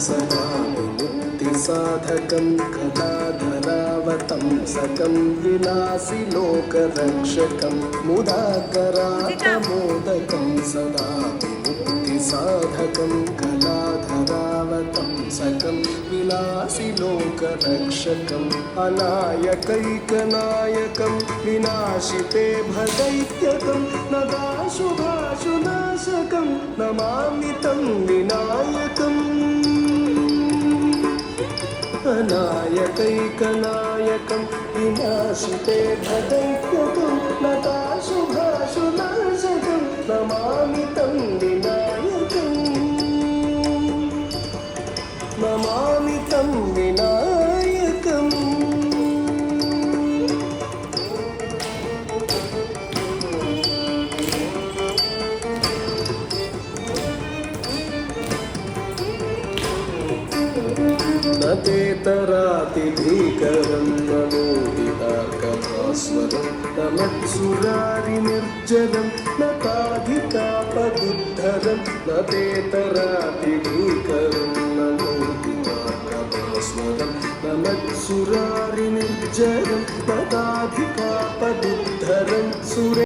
सदा विमुक्तिसाधकं कलाधरावतंसकं विलासिलोकरक्षकं मुदाकरात्मोदकं सदा विमुक्तिसाधकं कलाधरावतंसकं विलासिलोकरक्षकम् अनायकैकनायकं विनाशिते भदैत्यकं नदाशुभाशुनाशकं नमामि तं विनायकम् अनायकैकनायकं विनाशिते भदैत्यकं नदाशुभाशुनाशकं नमामि तं विनायकम् नमामि तं विनायकम् न तेतरातिभीकरं मनोहितार्कभास्वरं न मत्सुरारिनिर्जनं न ताधिकापदुद्धरं न तेतरातिभीकरं मनोहितार्कभास्वरं न मत्सुरारिनिर्जनं न ताधिकापदुद्धरं सुरे